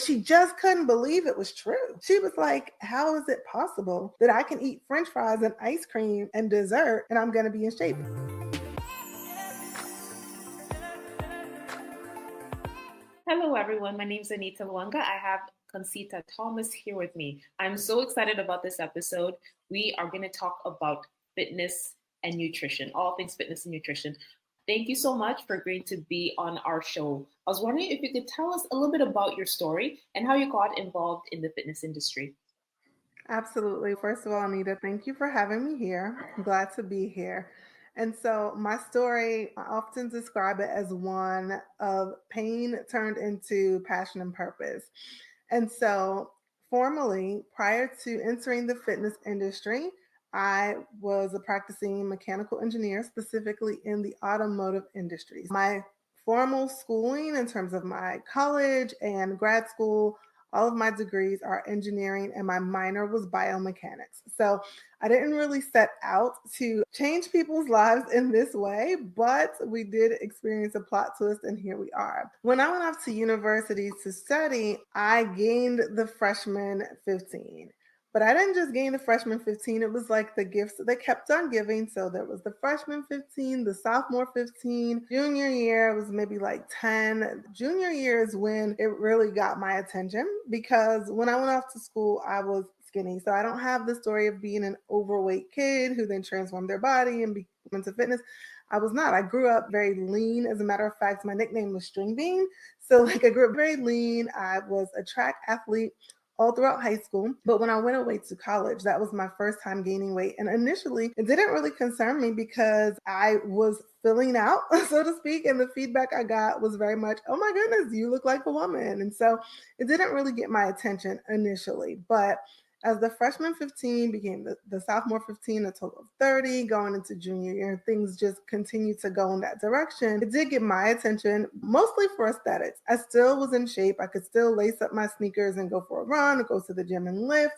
she just couldn't believe it was true. She was like, how is it possible that I can eat French fries and ice cream and dessert and I'm going to be in shape? Hello, everyone. My name is Anita Luanga. I have Concita Thomas here with me. I'm so excited about this episode. We are going to talk about fitness and nutrition, all things fitness and nutrition. Thank you so much for agreeing to be on our show. I was wondering if you could tell us a little bit about your story and how you got involved in the fitness industry. Absolutely. First of all, Anita, thank you for having me here. I'm glad to be here. And so, my story, I often describe it as one of pain turned into passion and purpose. And so, formally, prior to entering the fitness industry, I was a practicing mechanical engineer, specifically in the automotive industry. My formal schooling, in terms of my college and grad school, all of my degrees are engineering, and my minor was biomechanics. So I didn't really set out to change people's lives in this way, but we did experience a plot twist, and here we are. When I went off to university to study, I gained the freshman 15. But I didn't just gain the freshman 15, it was like the gifts that they kept on giving. So there was the freshman 15, the sophomore 15, junior year was maybe like 10. Junior year is when it really got my attention because when I went off to school, I was skinny. So I don't have the story of being an overweight kid who then transformed their body and became into fitness. I was not. I grew up very lean. As a matter of fact, my nickname was String Bean. So like I grew up very lean. I was a track athlete all throughout high school. But when I went away to college, that was my first time gaining weight. And initially, it didn't really concern me because I was filling out, so to speak. And the feedback I got was very much, oh my goodness, you look like a woman. And so it didn't really get my attention initially. But as the freshman 15 became the sophomore 15, a total of 30, going into junior year, things just continued to go in that direction. It did get my attention, mostly for aesthetics. I still was in shape. I could still lace up my sneakers and go for a run or go to the gym and lift.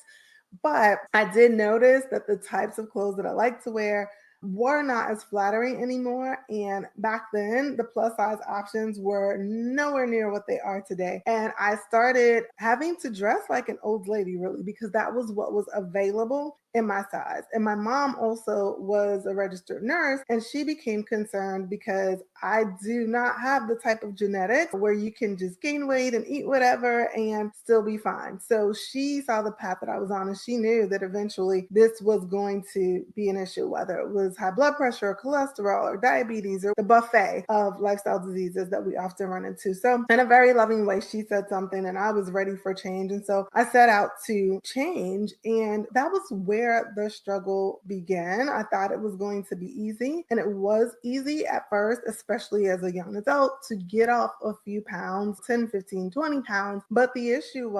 But I did notice that the types of clothes that I like to wear were not as flattering anymore. And back then, the plus size options were nowhere near what they are today. And I started having to dress like an old lady, really, because that was what was available in my size. And my mom also was a registered nurse, and she became concerned because I do not have the type of genetics where you can just gain weight and eat whatever and still be fine. So she saw the path that I was on, and she knew that eventually this was going to be an issue, whether it was high blood pressure or cholesterol or diabetes or the buffet of lifestyle diseases that we often run into. So in a very loving way, she said something and I was ready for change. And so I set out to change, and that was where the struggle began. I thought it was going to be easy, and it was easy at first, especially as a young adult, to get off a few pounds, 10, 15, 20 pounds. But the issue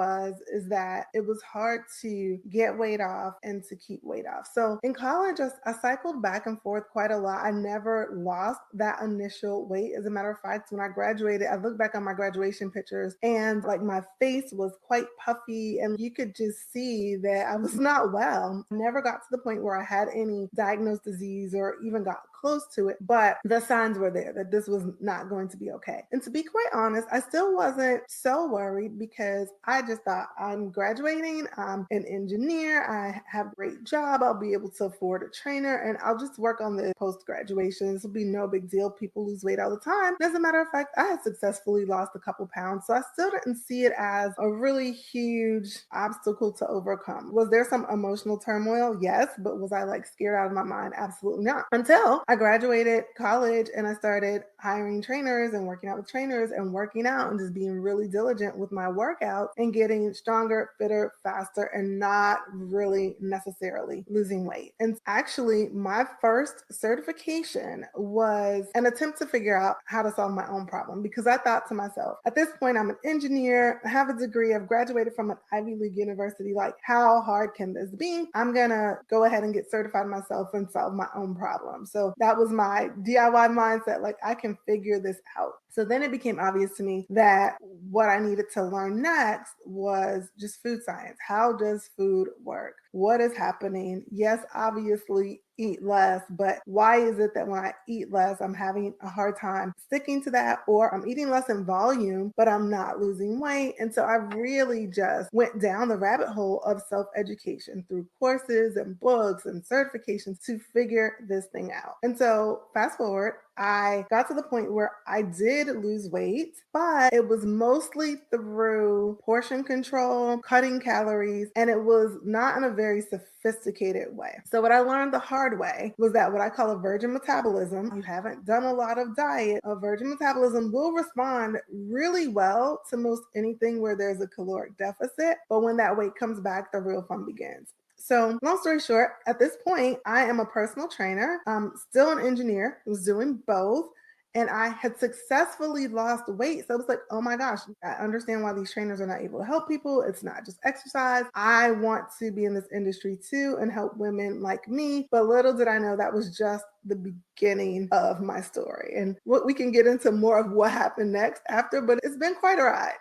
is that it was hard to get weight off and to keep weight off. So in college, I cycled back and forth quite a lot. I never lost that initial weight. As a matter of fact, when I graduated, I look back on my graduation pictures and like my face was quite puffy, and you could just see that I was not well. Never got to the point where I had any diagnosed disease or even got close to it, but the signs were there that this was not going to be okay. And to be quite honest, I still wasn't so worried because I just thought, I'm graduating, I'm an engineer, I have a great job, I'll be able to afford a trainer, and I'll just work on the post-graduation. This will be no big deal. People lose weight all the time. As a matter of fact, I had successfully lost a couple pounds, so I still didn't see it as a really huge obstacle to overcome. Was there some emotional turmoil? Yes, but was I like scared out of my mind? Absolutely not. Until I graduated college and I started hiring trainers and working out with trainers and working out and just being really diligent with my workout and getting stronger, fitter, faster, and not really necessarily losing weight. And actually, my first certification was an attempt to figure out how to solve my own problem, because I thought to myself, at this point, I'm an engineer, I have a degree, I've graduated from an Ivy League university. Like, how hard can this be? I'm gonna go ahead and get certified myself and solve my own problem. So that was my DIY mindset. Like, I can figure this out. So then it became obvious to me that what I needed to learn next was just food science. How does food work? What is happening? Yes, obviously, eat less, but why is it that when I eat less, I'm having a hard time sticking to that, or I'm eating less in volume, but I'm not losing weight? And so I really just went down the rabbit hole of self-education through courses and books and certifications to figure this thing out. And so fast forward, I got to the point where I did lose weight, but it was mostly through portion control, cutting calories, and it was not in a very sophisticated way. So what I learned the hard way was that what I call a virgin metabolism, you haven't done a lot of diet, a virgin metabolism will respond really well to most anything where there's a caloric deficit, but when that weight comes back, the real fun begins. So long story short, at this point, I am a personal trainer. I'm still an engineer, was doing both. And I had successfully lost weight. So it was like, oh my gosh, I understand why these trainers are not able to help people. It's not just exercise. I want to be in this industry too and help women like me. But little did I know that was just the beginning of my story. And what we can get into more of what happened next after, but it's been quite a ride.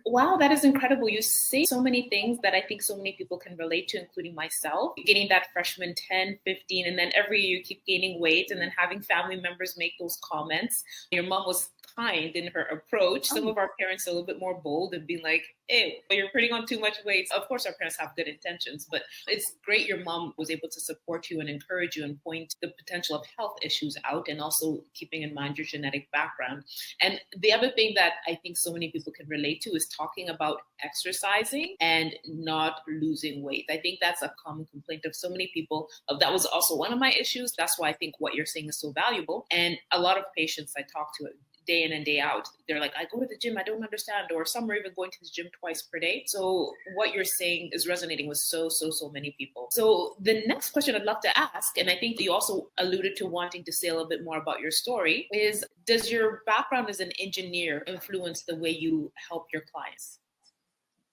Wow, that is incredible. You say so many things that I think so many people can relate to, including myself. Getting that freshman 10, 15, and then every year you keep gaining weight, and then having family members make those comments. Your mom was kind in her approach. Some of our parents are a little bit more bold and being like, hey, you're putting on too much weight. Of course, our parents have good intentions, but it's great your mom was able to support you and encourage you and point the potential of health issues out, and also keeping in mind your genetic background. And the other thing that I think so many people can relate to is talking about exercising and not losing weight. I think that's a common complaint of so many people. That was also one of my issues. That's why I think what you're saying is so valuable. And a lot of patients I talk to day in and day out, they're like, I go to the gym, I don't understand, or some are even going to the gym twice per day. So what you're saying is resonating with so many people. So the next question I'd love to ask, and I think you also alluded to wanting to say a little bit more about your story, is does your background as an engineer influence the way you help your clients?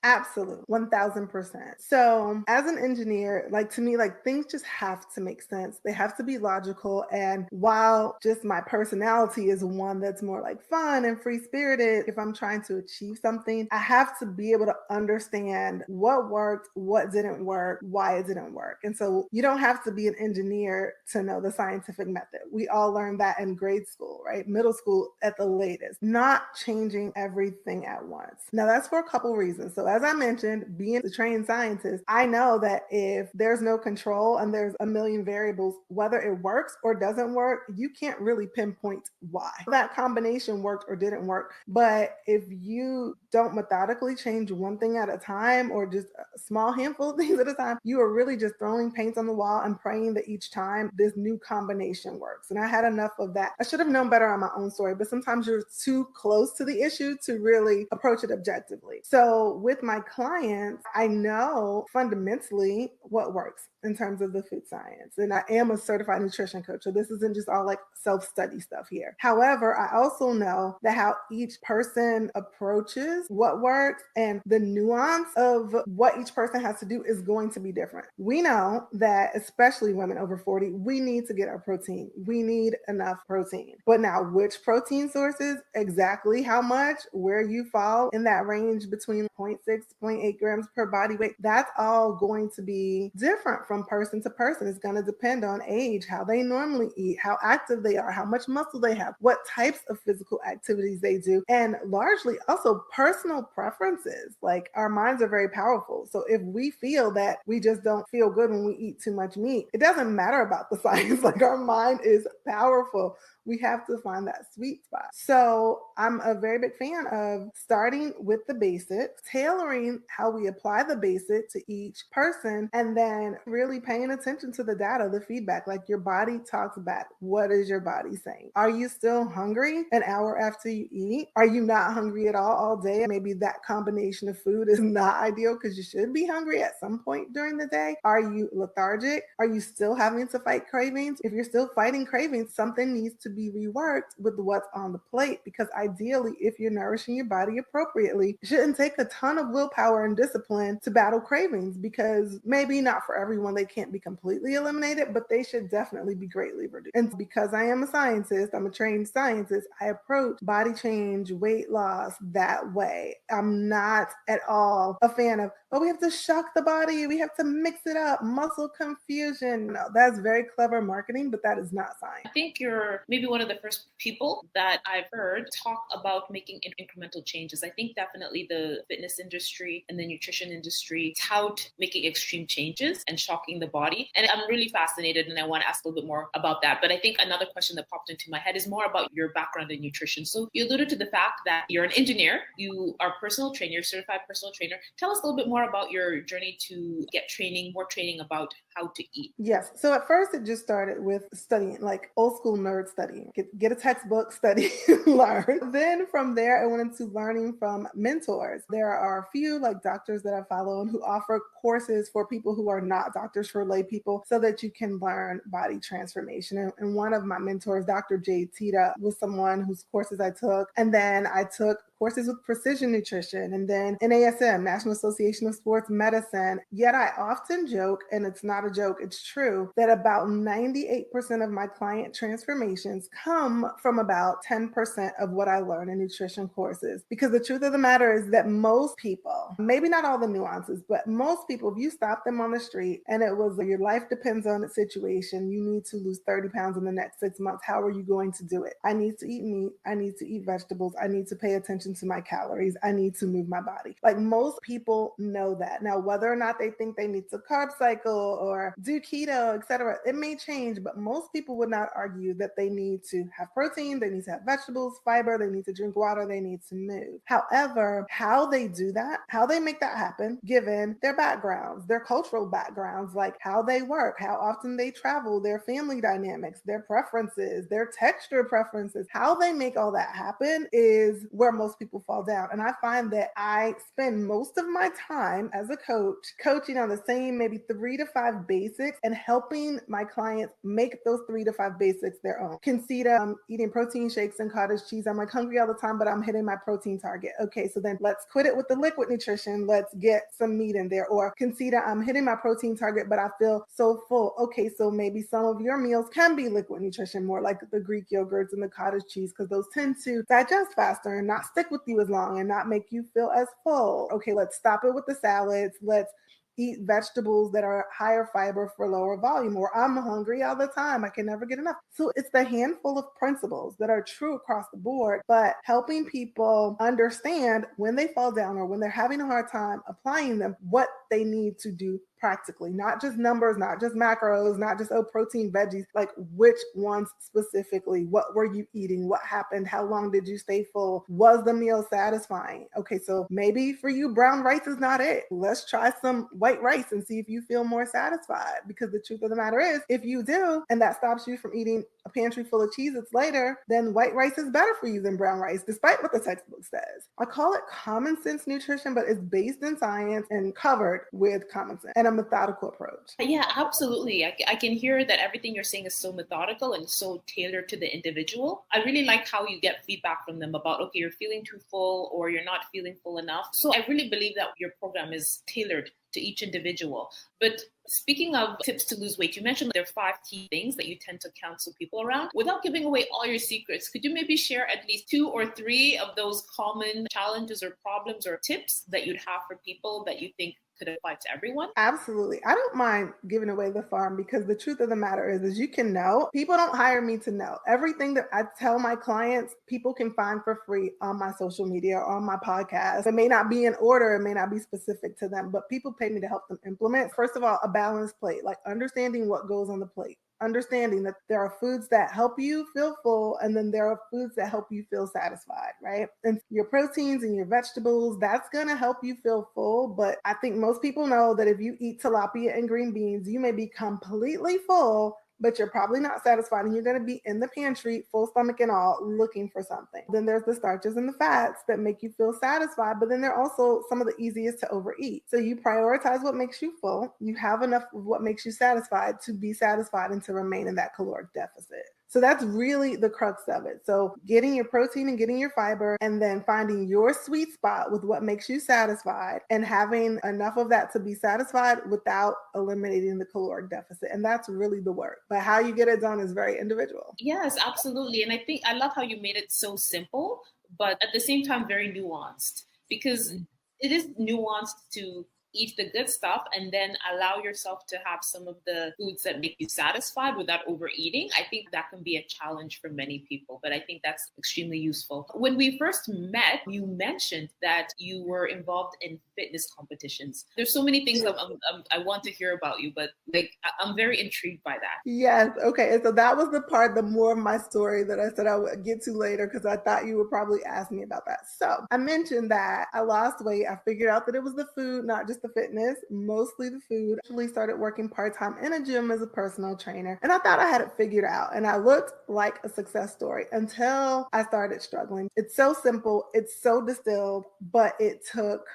Absolutely, 1000%. So, as an engineer, like to me, like things just have to make sense. They have to be logical. And while just my personality is one that's more like fun and free spirited, if I'm trying to achieve something, I have to be able to understand what worked, what didn't work, why it didn't work. And so, you don't have to be an engineer to know the scientific method. We all learned that in grade school, right? Middle school at the latest, not changing everything at once. Now, that's for a couple reasons. So, as I mentioned, being a trained scientist, I know that if there's no control and there's a million variables, whether it works or doesn't work, you can't really pinpoint why that combination worked or didn't work. But if you don't methodically change one thing at a time, or just a small handful of things at a time, you are really just throwing paint on the wall and praying that each time this new combination works. And I had enough of that. I should have known better on my own story, but sometimes you're too close to the issue to really approach it objectively. So with my clients, I know fundamentally what works in terms of the food science. And I am a certified nutrition coach. So this isn't just all like self-study stuff here. However, I also know that how each person approaches what works and the nuance of what each person has to do is going to be different. We know that especially women over 40, we need to get our protein. We need enough protein. But now which protein sources, exactly how much, where you fall in that range between 0.6, 0.8 grams per body weight, that's all going to be different from person to person. It's going to depend on age, how they normally eat, how active they are, how much muscle they have, what types of physical activities they do, and largely also personal preferences. Like our minds are very powerful. So if we feel that we just don't feel good when we eat too much meat, it doesn't matter about the science. Like our mind is powerful. We have to find that sweet spot. So I'm a very big fan of starting with the basics, tailoring how we apply the basic to each person, and then really paying attention to the data, the feedback. Like your body talks back. What is your body saying? Are you still hungry an hour after you eat? Are you not hungry at all day? Maybe that combination of food is not ideal because you should be hungry at some point during the day. Are you lethargic? Are you still having to fight cravings? If you're still fighting cravings, something needs to be reworked with what's on the plate, because ideally, if you're nourishing your body appropriately, it shouldn't take a ton of willpower and discipline to battle cravings, because maybe not for everyone, they can't be completely eliminated, but they should definitely be greatly reduced. And because I am a scientist, I'm a trained scientist, I approach body change, weight loss that way. way. I'm not at all a fan of, oh, we have to shock the body, we have to mix it up, muscle confusion. No, that's very clever marketing, but that is not science. I think you're maybe one of the first people that I've heard talk about making incremental changes. I think definitely the fitness industry and the nutrition industry tout making extreme changes and shocking the body. And I'm really fascinated and I want to ask a little bit more about that. But I think another question that popped into my head is more about your background in nutrition. So you alluded to the fact that you're an engineer, you are a personal trainer, you're a certified personal trainer. Tell us a little bit more about your journey to get training, more training about how to eat. Yes. So at first it just started with studying, like old school nerd studying. Get a textbook, study, learn. Then from there, I went into learning from mentors. There are a few like doctors that I follow and who offer courses for people who are not doctors, for lay people, so that you can learn body transformation. And one of my mentors, Dr. J. Tita, was someone whose courses I took. And then I took courses with precision nutrition, and then NASM, National Association of Sports Medicine. Yet I often joke, and it's not a joke, it's true, that about 98% of my client transformations come from about 10% of what I learn in nutrition courses. Because the truth of the matter is that most people, maybe not all the nuances, but most people, if you stop them on the street and it was your life depends on the situation, you need to lose 30 pounds in the next 6 months, how are you going to do it? I need to eat meat, I need to eat vegetables, I need to pay attention to my calories, I need to move my body. Like most people know that. Now, whether or not they think they need to carb cycle or do keto, etc., it may change, but most people would not argue that they need to have protein, they need to have vegetables, fiber, they need to drink water, they need to move. However, how they do that, how they make that happen, given their backgrounds, their cultural backgrounds, like how they work, how often they travel, their family dynamics, their preferences, their texture preferences, how they make all that happen is where most people fall down. And I find that I spend most of my time as a coach coaching on the same maybe 3 to 5 basics and helping my clients make those 3 to 5 basics their own. Concita, I'm eating protein shakes and cottage cheese. I'm like hungry all the time, but I'm hitting my protein target. Okay, so then let's quit it with the liquid nutrition. Let's get some meat in there. Or Concita, I'm hitting my protein target, but I feel so full. Okay, so maybe some of your meals can be liquid nutrition, more like the Greek yogurts and the cottage cheese, because those tend to digest faster and not stick with you as long and not make you feel as full. Okay, let's stop it with the salads. Let's eat vegetables that are higher fiber for lower volume, or I'm hungry all the time, I can never get enough. So it's the handful of principles that are true across the board, but helping people understand when they fall down or when they're having a hard time applying them, what they need to do practically, not just numbers, not just macros, not just, oh, protein, veggies, like which ones specifically, what were you eating, what happened, how long did you stay full, was the meal satisfying? Okay, so maybe for you, brown rice is not it. Let's try some white rice and see if you feel more satisfied, because the truth of the matter is, if you do, and that stops you from eating a pantry full of Cheez-Its later, then white rice is better for you than brown rice, despite what the textbook says. I call it common sense nutrition, but it's based in science and covered with common sense and a methodical approach. Yeah, absolutely. I can hear that everything you're saying is so methodical and so tailored to the individual. I really like how you get feedback from them about, okay, you're feeling too full or you're not feeling full enough. So I really believe that your program is tailored to each individual. But speaking of tips to lose weight, you mentioned there are 5 key things that you tend to counsel people around. Without giving away all your secrets, could you maybe share at least 2 or 3 of those common challenges or problems or tips that you'd have for people that you think could apply to everyone? Absolutely. I don't mind giving away the farm, because the truth of the matter is you can know. People don't hire me to know. Everything that I tell my clients, people can find for free on my social media or on my podcast. It may not be in order, it may not be specific to them, but people pay me to help them implement. First of all, a balanced plate, like understanding what goes on the plate. Understanding that there are foods that help you feel full, and then there are foods that help you feel satisfied, right? And your proteins and your vegetables, that's going to help you feel full. But I think most people know that if you eat tilapia and green beans, you may be completely full, but you're probably not satisfied, and you're going to be in the pantry, full stomach and all, looking for something. Then there's the starches and the fats that make you feel satisfied, but then they're also some of the easiest to overeat. So you prioritize what makes you full. You have enough of what makes you satisfied to be satisfied and to remain in that caloric deficit. So that's really the crux of it. So getting your protein and getting your fiber, and then finding your sweet spot with what makes you satisfied, and having enough of that to be satisfied without eliminating the caloric deficit. And that's really the work. But how you get it done is very individual. Yes, absolutely. And I think I love how you made it so simple, but at the same time, very nuanced. because it is nuanced to eat the good stuff and then allow yourself to have some of the foods that make you satisfied without overeating. I think that can be a challenge for many people, but I think that's extremely useful. When we first met, you mentioned that you were involved in fitness competitions. There's so many things I want to hear about you, but like I'm very intrigued by that. Yes. Okay. And so that was the part, the more of my story that I said I would get to later because I thought you would probably ask me about that. So I mentioned that I lost weight. I figured out that it was the food, not just the fitness, mostly the food. Actually started working part-time in a gym as a personal trainer. And I thought I had it figured out. And I looked like a success story until I started struggling. It's so simple. It's so distilled, but it took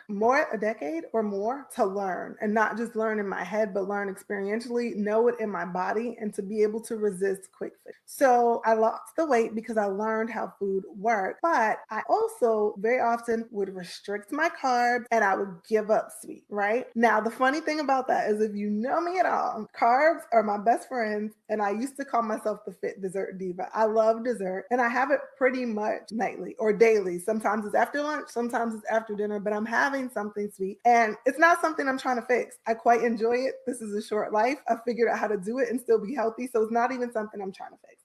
a decade or more to learn, and not just learn in my head, but learn experientially, know it in my body, and to be able to resist quick food. So I lost the weight because I learned how food worked, but I also very often would restrict my carbs and I would give up sweet, right? Now, the funny thing about that is if you know me at all, carbs are my best friends, and I used to call myself the fit dessert diva. I love dessert and I have it pretty much nightly or daily. Sometimes it's after lunch, sometimes it's after dinner, but I'm having something sweet and it's not something I'm trying to fix. I quite enjoy it. This is a short life. I figured out how to do it and still be healthy. So it's not even something I'm trying to fix.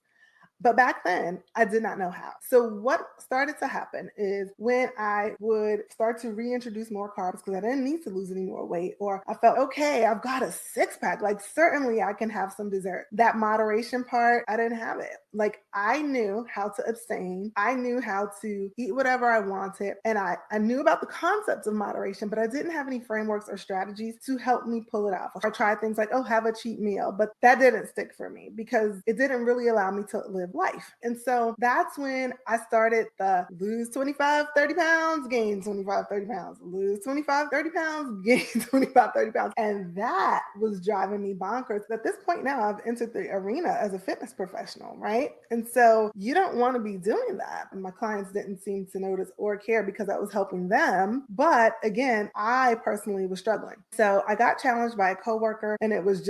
But back then, I did not know how. So what started to happen is when I would start to reintroduce more carbs because I didn't need to lose any more weight, or I felt, okay, I've got a six pack. Like certainly I can have some dessert. That moderation part, I didn't have it. Like I knew how to abstain. I knew how to eat whatever I wanted. And I knew about the concepts of moderation, but I didn't have any frameworks or strategies to help me pull it off. I tried things like, oh, have a cheat meal, but that didn't stick for me because it didn't really allow me to live life. And so that's when I started the lose 25, 30 pounds, gain 25, 30 pounds, lose 25, 30 pounds, gain 25, 30 pounds. And that was driving me bonkers. At this point now, I've entered the arena as a fitness professional, right? And so you don't want to be doing that. And my clients didn't seem to notice or care because I was helping them. But again, I personally was struggling. So I got challenged by a coworker and it was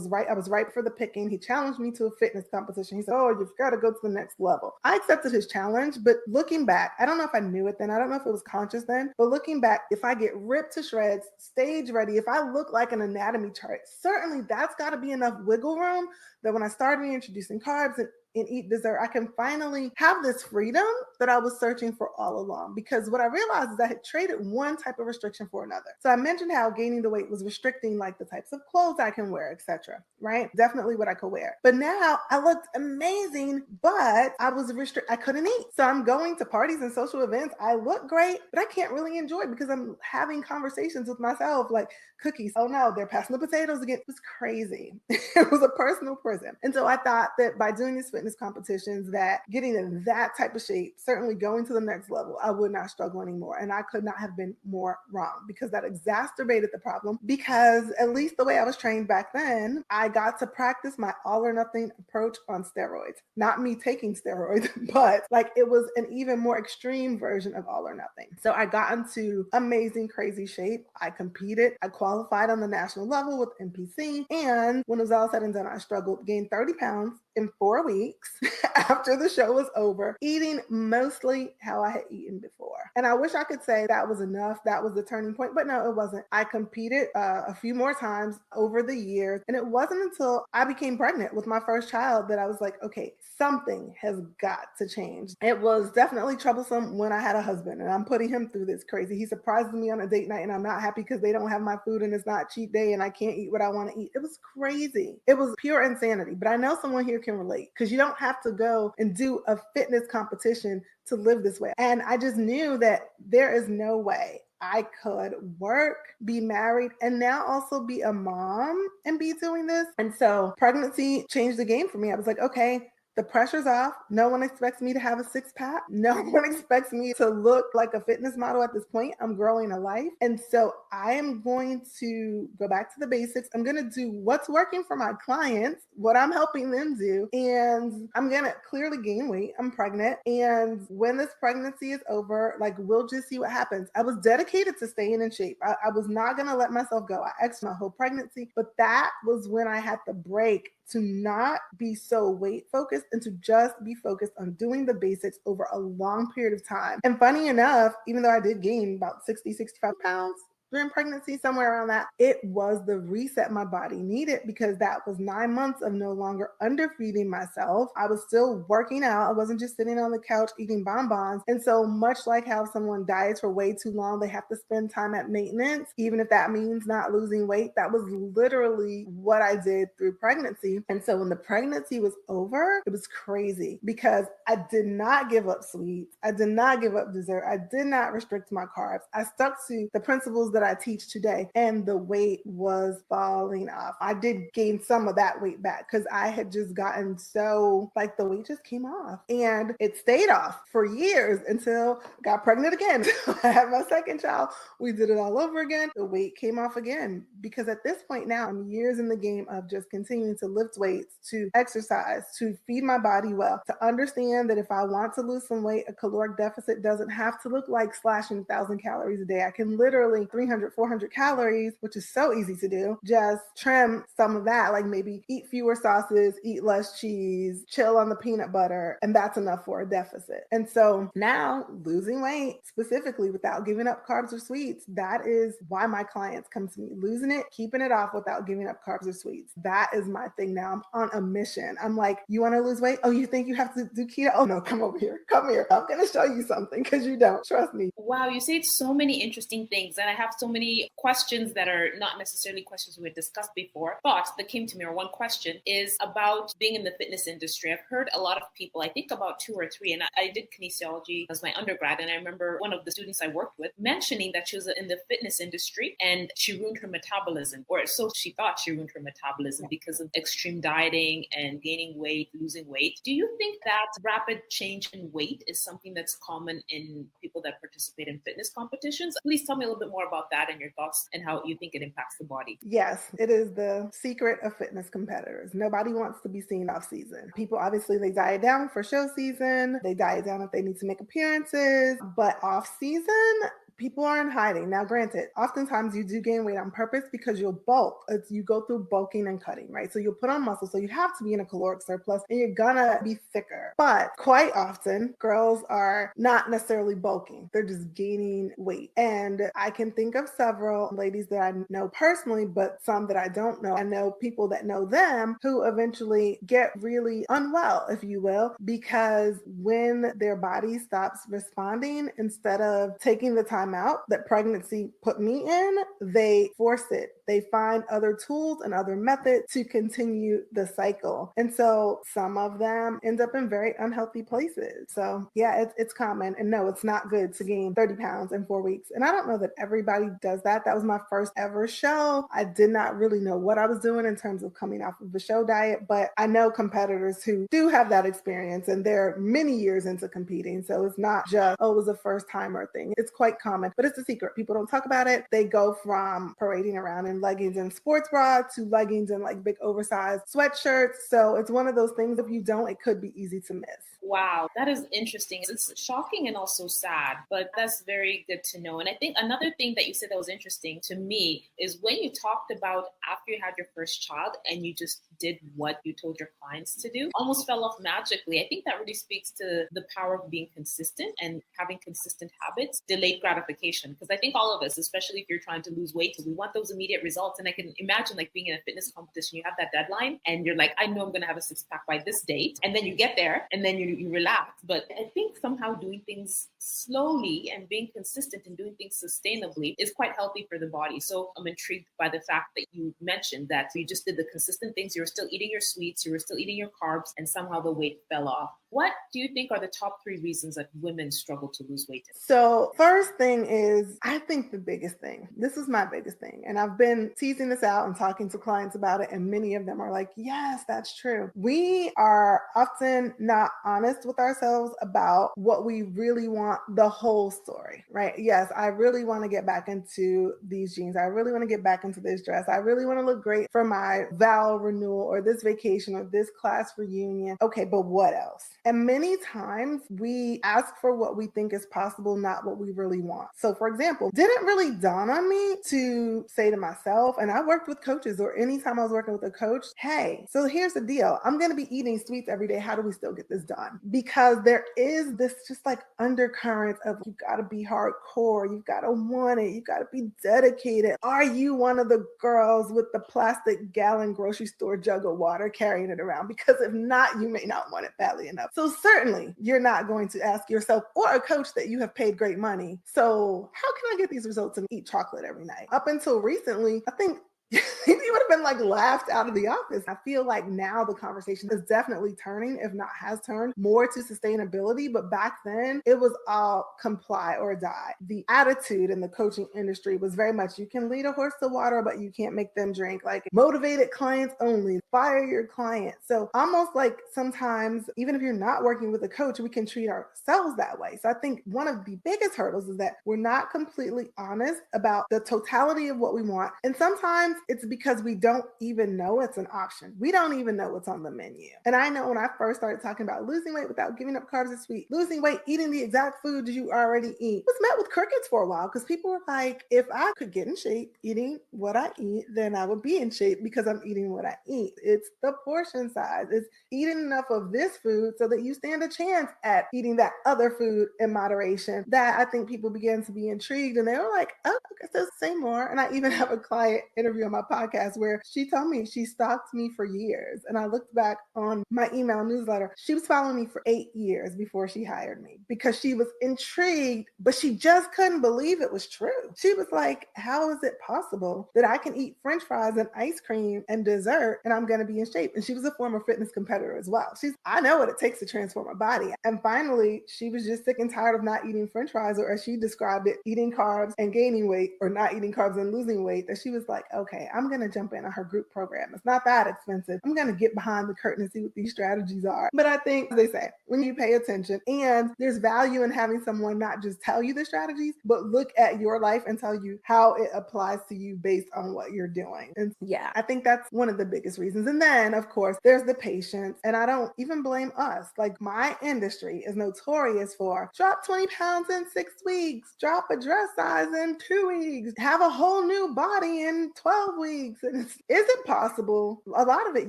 right. I was ripe for the picking. He challenged me to a fitness competition. He said, oh, you've got to go to the next level. I accepted his challenge, but looking back, I don't know if I knew it then. I don't know if it was conscious then, but looking back, if I get ripped to shreds, stage ready, if I look like an anatomy chart, certainly that's got to be enough wiggle room that when I started introducing carbs and eat dessert, I can finally have this freedom that I was searching for all along. Because what I realized is I had traded one type of restriction for another. So I mentioned how gaining the weight was restricting like the types of clothes I can wear, etc. Right? Definitely what I could wear. But now I looked amazing, but I was I couldn't eat. So I'm going to parties and social events. I look great, but I can't really enjoy it because I'm having conversations with myself like cookies. Oh no, they're passing the potatoes again. It was crazy. It was a personal prison. And so I thought that by doing this fitness competitions, that getting in that type of shape, certainly going to the next level, I would not struggle anymore. And I could not have been more wrong because that exacerbated the problem, because at least the way I was trained back then, I got to practice my all or nothing approach on steroids. Not me taking steroids, but like it was an even more extreme version of all or nothing. So I got into amazing, crazy shape. I competed. I qualified on the national level with NPC. And when it was all said and done, I struggled, gained 30 pounds in 4 weeks after the show was over, eating mostly how I had eaten before. And I wish I could say that was enough. That was the turning point, but no, it wasn't. I competed a few more times over the years. And it wasn't until I became pregnant with my first child that I was like, okay, something has got to change. It was definitely troublesome when I had a husband and I'm putting him through this crazy. He surprises me on a date night and I'm not happy because they don't have my food and it's not cheat day and I can't eat what I want to eat. It was crazy. It was pure insanity. But I know someone here can relate because you don't have to go and do a fitness competition to live this way. And I just knew that there is no way I could work, be married, and now also be a mom and be doing this. And so pregnancy changed the game for me. I was like, okay, the pressure's off. No one expects me to have a six pack. No one expects me to look like a fitness model at this point. I'm growing a life. And so I am going to go back to the basics. I'm going to do what's working for my clients, what I'm helping them do. And I'm going to clearly gain weight. I'm pregnant. And when this pregnancy is over, like, we'll just see what happens. I was dedicated to staying in shape. I was not going to let myself go. I exercised my whole pregnancy, but that was when I had to break to not be so weight focused and to just be focused on doing the basics over a long period of time. And funny enough, even though I did gain about 60, 65 pounds during pregnancy, somewhere around that, it was the reset my body needed, because that was 9 months of no longer underfeeding myself. I was still working out. I wasn't just sitting on the couch eating bonbons. And so much like how someone diets for way too long, they have to spend time at maintenance, even if that means not losing weight. That was literally what I did through pregnancy. And so when the pregnancy was over, it was crazy because I did not give up sweets. I did not give up dessert. I did not restrict my carbs. I stuck to the principles that I teach today, and the weight was falling off. I did gain some of that weight back because I had just gotten so, like, the weight just came off, and it stayed off for years until I got pregnant again. I had my second child. We did it all over again. The weight came off again, because at this point now, I'm years in the game of just continuing to lift weights, to exercise, to feed my body well, to understand that if I want to lose some weight, a caloric deficit doesn't have to look like slashing 1,000 calories a day. I can literally 300, 400 calories, which is so easy to do, just trim some of that, like maybe eat fewer sauces, eat less cheese, chill on the peanut butter, and that's enough for a deficit. And so now losing weight specifically without giving up carbs or sweets, that is why my clients come to me. Losing it, keeping it off without giving up carbs or sweets. That is my thing now. I'm on a mission. I'm like, you want to lose weight? Oh, you think you have to do keto? Oh no, come over here. Come here. I'm going to show you something, because you don't. Trust me. Wow, you said so many interesting things, and I have so many questions that are not necessarily questions we had discussed before, but that came to me, or one question is about being in the fitness industry. I've heard a lot of people, I think about two or three, and I did kinesiology as my undergrad, and I remember one of the students I worked with mentioning that she was in the fitness industry and she ruined her metabolism, or so she thought she ruined her metabolism because of extreme dieting and gaining weight, losing weight. Do you think that rapid change in weight is something that's common in people that participate in fitness competitions? Please tell me a little bit more about that and your thoughts and how you think it impacts the body. Yes, it is the secret of fitness competitors. Nobody wants to be seen off season. People, obviously, they diet down for show season. They diet down if they need to make appearances, but off season, people are in hiding. Now, granted, oftentimes you do gain weight on purpose because you'll bulk. You go through bulking and cutting, right? So you'll put on muscle. So you have to be in a caloric surplus and you're gonna be thicker. But quite often, girls are not necessarily bulking. They're just gaining weight. And I can think of several ladies that I know personally, but some that I don't know. I know people that know them who eventually get really unwell, if you will, because when their body stops responding, instead of taking the time out that pregnancy put me in, they force it. They find other tools and other methods to continue the cycle. And so some of them end up in very unhealthy places. So yeah, it's common. And no, it's not good to gain 30 pounds in 4 weeks. And I don't know that everybody does that. That was my first ever show. I did not really know what I was doing in terms of coming off of the show diet, but I know competitors who do have that experience, and they're many years into competing. So it's not just, oh, it was a first timer thing. It's quite common, but it's a secret. People don't talk about it. They go from parading around in leggings and sports bra to leggings and like big oversized sweatshirts. So it's one of those things, if you don't, it could be easy to miss. Wow, that is interesting. It's shocking and also sad, but that's very good to know. And I think another thing that you said that was interesting to me is when you talked about after you had your first child and you just did what you told your clients to do, almost fell off magically. I think that really speaks to the power of being consistent and having consistent habits, delayed gratification. Because I think all of us, especially if you're trying to lose weight, we want those immediate results. And I can imagine like being in a fitness competition, you have that deadline and you're like, I know I'm going to have a six pack by this date. And then you get there and then you relax. But I think somehow doing things slowly and being consistent and doing things sustainably is quite healthy for the body. So I'm intrigued by the fact that you mentioned that you just did the consistent things. You were still eating your sweets, you were still eating your carbs, and somehow the weight fell off. What do you think are the top 3 reasons that women struggle to lose weight? So first thing is, I think the biggest thing, this is my biggest thing, and I've been teasing this out and talking to clients about it, and many of them are like, yes, that's true. We are often not honest with ourselves about what we really want, the whole story, right? Yes, I really want to get back into these jeans. I really want to get back into this dress. I really want to look great for my vow renewal or this vacation or this class reunion. Okay, but what else? And many times we ask for what we think is possible, not what we really want. So for example, didn't really dawn on me to say to myself, and I worked with coaches or anytime I was working with a coach, hey, so here's the deal. I'm going to be eating sweets every day. How do we still get this done? Because there is this just like undercurrent of you got to be hardcore. You've got to want it. You got to be dedicated. Are you one of the girls with the plastic gallon grocery store jug of water carrying it around? Because if not, you may not want it badly enough. So certainly you're not going to ask yourself or a coach that you have paid great money, so how can I get these results and eat chocolate every night? Up until recently, I think you would have been like laughed out of the office. I feel like now the conversation is definitely turning, if not has turned, more to sustainability. But back then it was all comply or die. The attitude in the coaching industry was very much you can lead a horse to water, but you can't make them drink. Like motivated clients only, fire your clients. So almost like sometimes, even if you're not working with a coach, we can treat ourselves that way. So I think one of the biggest hurdles is that we're not completely honest about the totality of what we want. And sometimes it's because we don't even know it's an option. We don't even know what's on the menu. And I know when I first started talking about losing weight without giving up carbs and sweet, losing weight, eating the exact food you already eat, was met with crickets for a while because people were like, if I could get in shape eating what I eat, then I would be in shape because I'm eating what I eat. It's the portion size. It's eating enough of this food so that you stand a chance at eating that other food in moderation. That I think people began to be intrigued and they were like, oh, I guess say more. And I even have a client interview on my podcast where she told me she stalked me for years. And I looked back on my email newsletter. She was following me for 8 years before she hired me because she was intrigued, but she just couldn't believe it was true. She was like, how is it possible that I can eat French fries and ice cream and dessert and I'm going to be in shape? And she was a former fitness competitor as well. I know what it takes to transform my body. And finally, she was just sick and tired of not eating French fries, or as she described it, eating carbs and gaining weight, or not eating carbs and losing weight, that she was like, okay, I'm going to jump in on her group program. It's not that expensive. I'm going to get behind the curtain and see what these strategies are. But I think, as they say, when you pay attention, and there's value in having someone not just tell you the strategies, but look at your life and tell you how it applies to you based on what you're doing. And yeah, I think that's one of the biggest reasons. And then, of course, there's the patience. And I don't even blame us. Like, my industry is notorious for drop 20 pounds in 6 weeks, drop a dress size in 2 weeks, have a whole new body in 12 weeks. And is it possible? A lot of it,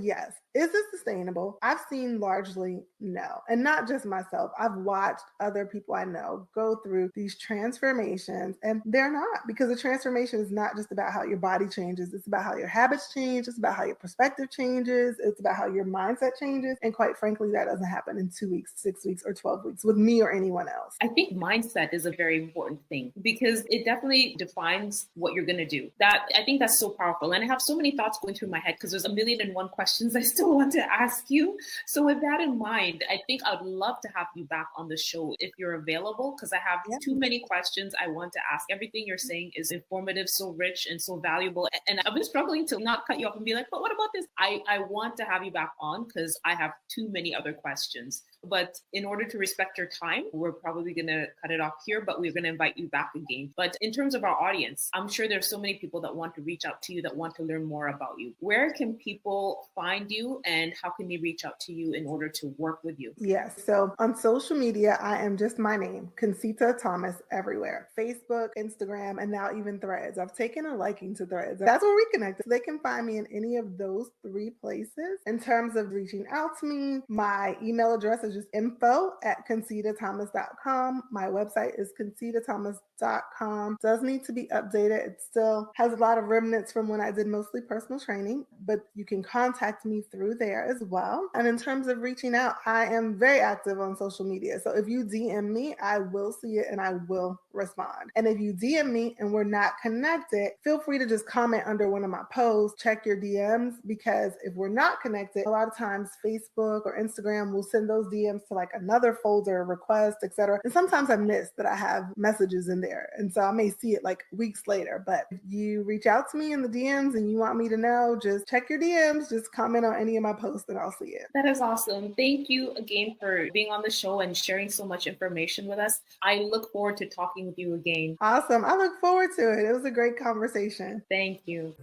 yes. Is it sustainable? I've seen largely no. And not just myself. I've watched other people I know go through these transformations, and they're not, because the transformation is not just about how your body changes. It's about how your habits change. It's about how your perspective changes. It's about how your mindset changes. And quite frankly, that doesn't happen in 2 weeks, 6 weeks, or 12 weeks with me or anyone else. I think mindset is a very important thing because it definitely defines what you're going to do. I think that's so powerful. And I have so many thoughts going through my head because there's 1,000,001 questions I still want to ask you. So with that in mind, I think I'd love to have you back on the show if you're available, because I have too many questions I want to ask. Everything you're saying is informative, so rich and so valuable. And I've been struggling to not cut you off and be like, but what about this? I want to have you back on because I have too many other questions. But in order to respect your time, we're probably going to cut it off here, but we're going to invite you back again. But in terms of our audience, I'm sure there's so many people that want to reach out to you, that want to learn more about you. Where can people find you and how can they reach out to you in order to work with you? Yes. So on social media, I am just my name, Concita Thomas, everywhere. Facebook, Instagram, and now even Threads. I've taken a liking to Threads. That's where we connect. So they can find me in any of those 3 places. In terms of reaching out to me, my email address is just info@concitatomas.com. My website is concitatomas.com. Does need to be updated. It still has a lot of remnants from when I did mostly personal training, but you can contact me through there as well. And in terms of reaching out, I am very active on social media. So if you DM me, I will see it and I will respond. And if you DM me and we're not connected, feel free to just comment under one of my posts, check your DMs, because if we're not connected, a lot of times Facebook or Instagram will send those DMs to like another folder, request, etc. And sometimes I miss that I have messages in there. And so I may see it like weeks later. But if you reach out to me in the DMs and you want me to know, just check your DMs, just comment on any of my posts and I'll see it. That is awesome. Thank you again for being on the show and sharing so much information with us. I look forward to talking with you again. Awesome. I look forward to it. It was a great conversation. Thank you.